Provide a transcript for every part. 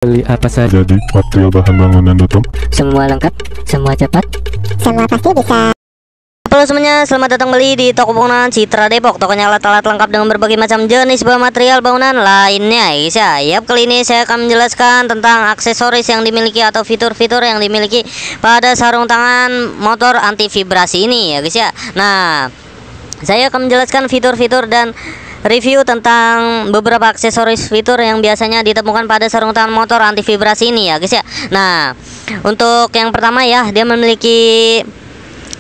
Beli apa saja Jadi material bahan bangunan tutup. semua lengkap, semua cepat. Semua pasti bisa. Halo semuanya, selamat datang kembali di toko bangunan Citra Depok. Tokonya alat-alat lengkap dengan berbagai macam jenis bahan material bangunan lainnya, guys ya. Yap, kali ini saya akan menjelaskan tentang aksesoris yang dimiliki atau fitur-fitur yang dimiliki pada sarung tangan motor anti vibrasi ini ya, guys ya. Nah, saya akan menjelaskan fitur-fitur dan review tentang beberapa aksesoris fitur yang biasanya ditemukan pada sarung tangan motor anti vibrasi ini ya, guys ya. Nah, untuk yang pertama ya, dia memiliki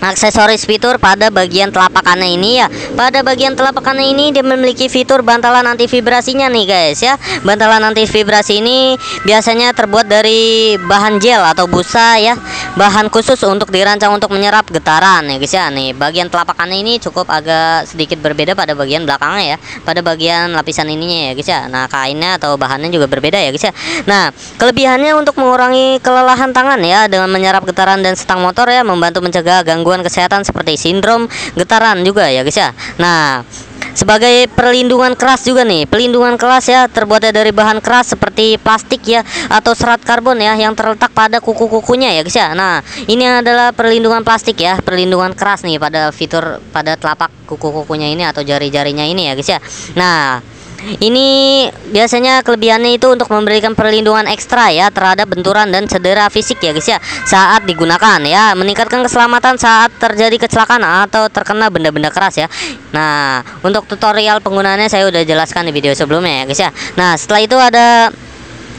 aksesoris fitur pada bagian telapak kanan ini ya. Pada bagian telapak kanan ini dia memiliki fitur bantalan anti vibrasinya nih, guys ya. Bantalan anti vibrasi ini biasanya terbuat dari bahan gel atau busa ya. Bahan khusus untuk dirancang untuk menyerap getaran ya, guys ya. Nih, bagian telapak kanan ini cukup agak sedikit berbeda pada bagian belakangnya ya. Pada bagian lapisan ininya ya, guys ya. Nah, kainnya atau bahannya juga berbeda ya, guys ya. Nah, kelebihannya untuk mengurangi kelelahan tangan ya dengan menyerap getaran dan stang motor ya, membantu mencegah gangguan kesehatan seperti sindrom getaran juga ya, guys ya. Nah, sebagai perlindungan keras juga nih, pelindungan keras ya, terbuat dari bahan keras seperti plastik ya atau serat karbon ya yang terletak pada kuku-kukunya ya, guys ya. Nah, ini adalah perlindungan plastik ya, perlindungan keras nih pada fitur pada telapak kuku-kukunya ini atau jari-jarinya ini ya, guys ya. Nah, ini biasanya kelebihannya itu untuk memberikan perlindungan ekstra ya terhadap benturan dan cedera fisik ya, guys ya, saat digunakan ya, meningkatkan keselamatan saat terjadi kecelakaan atau terkena benda-benda keras ya. Nah, untuk tutorial penggunaannya saya udah jelaskan di video sebelumnya ya, guys ya. Nah, setelah itu ada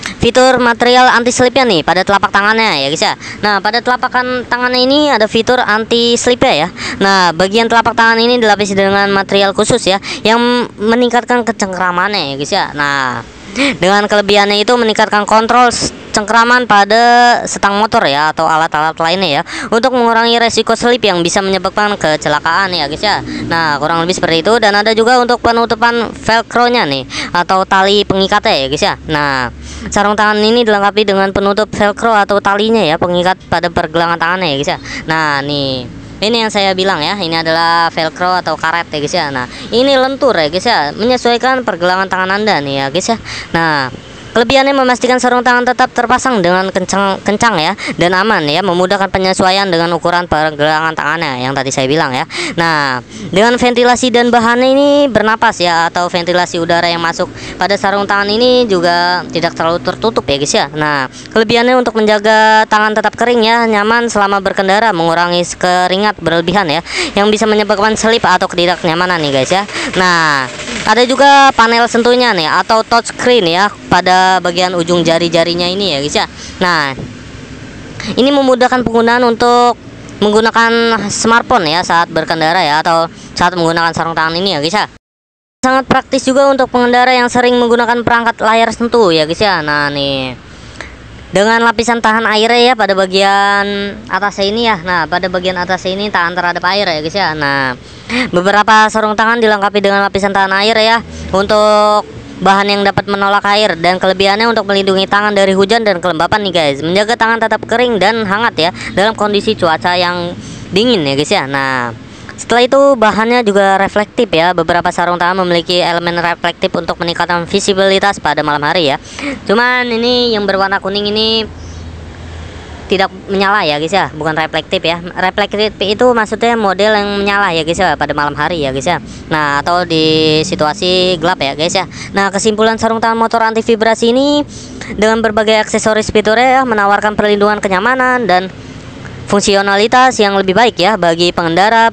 fitur material anti slipnya nih pada telapak tangannya ya, guys ya. Nah, pada telapak tangannya ini ada fitur anti slipnya ya. Nah, bagian telapak tangan ini dilapisi dengan material khusus ya yang meningkatkan kecengkramannya ya, guys ya. Nah, dengan kelebihannya itu meningkatkan kontrol cengkraman pada stang motor ya atau alat-alat lainnya ya, untuk mengurangi resiko slip yang bisa menyebabkan kecelakaan ya, guys ya. Nah, kurang lebih seperti itu. Dan ada juga untuk penutupan velcro-nya nih atau tali pengikatnya ya, guys ya. Nah, sarung tangan ini dilengkapi dengan penutup velcro atau talinya ya, pengikat pada pergelangan tangannya ya, guys ya. Nah, nih, ini yang saya bilang ya, ini adalah velcro atau karet ya, guys ya. Nah, ini lentur ya, guys ya, menyesuaikan pergelangan tangan Anda nih ya, guys ya. Nah, kelebihannya memastikan sarung tangan tetap terpasang dengan kencang ya dan aman ya, memudahkan penyesuaian dengan ukuran pergelangan tangannya yang tadi saya bilang ya. Nah, dengan ventilasi dan bahannya ini bernapas ya atau ventilasi udara yang masuk pada sarung tangan ini juga tidak terlalu tertutup ya, guys ya. Nah, kelebihannya untuk menjaga tangan tetap kering ya, nyaman selama berkendara, mengurangi keringat berlebihan ya yang bisa menyebabkan slip atau ketidaknyamanan nih, guys ya. Nah, ada juga panel sentuhnya nih atau touchscreen ya pada bagian ujung jari-jarinya ini ya, guys ya. Nah, ini memudahkan penggunaan untuk menggunakan smartphone ya saat berkendara ya atau saat menggunakan sarung tangan ini ya, guys ya. Sangat praktis juga untuk pengendara yang sering menggunakan perangkat layar sentuh ya, guys ya. Nah, nih, dengan lapisan tahan airnya ya pada bagian atasnya ini ya. Nah, pada bagian atasnya ini tahan terhadap air ya, guys ya. Nah, beberapa sarung tangan dilengkapi dengan lapisan tahan air ya untuk bahan yang dapat menolak air, dan kelebihannya untuk melindungi tangan dari hujan dan kelembapan nih, guys, menjaga tangan tetap kering dan hangat ya dalam kondisi cuaca yang dingin ya, guys ya. Nah, setelah itu bahannya juga reflektif ya. Beberapa sarung tangan memiliki elemen reflektif untuk meningkatkan visibilitas pada malam hari ya. Cuman ini yang berwarna kuning ini tidak menyala ya, guys ya, bukan reflektif ya. Reflektif itu maksudnya model yang menyala ya, guys ya, pada malam hari ya, guys ya. Nah, atau di situasi gelap ya, guys ya. Nah, kesimpulan sarung tangan motor anti vibrasi ini dengan berbagai aksesoris fiturnya ya, menawarkan perlindungan, kenyamanan dan fungsionalitas yang lebih baik ya bagi pengendara.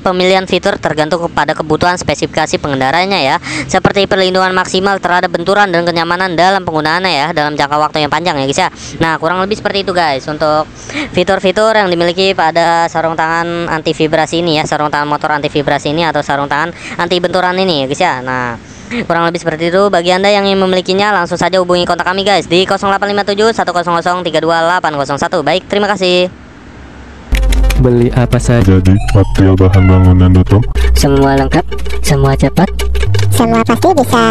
Pemilihan fitur tergantung kepada kebutuhan spesifikasi pengendaranya ya, seperti perlindungan maksimal terhadap benturan dan kenyamanan dalam penggunaannya ya dalam jangka waktu yang panjang ya, guys ya. Nah, kurang lebih seperti itu, guys, untuk fitur-fitur yang dimiliki pada sarung tangan anti vibrasi ini ya, sarung tangan motor anti vibrasi ini atau sarung tangan anti benturan ini ya, guys ya. Nah, kurang lebih seperti itu. Bagi Anda yang ingin memilikinya, langsung saja hubungi kontak kami, guys, di 0857 100 32801. Baik, terima kasih. Beli apa saja Jadi material bahan bangunan tutup. semua lengkap, semua cepat. Semua pasti bisa.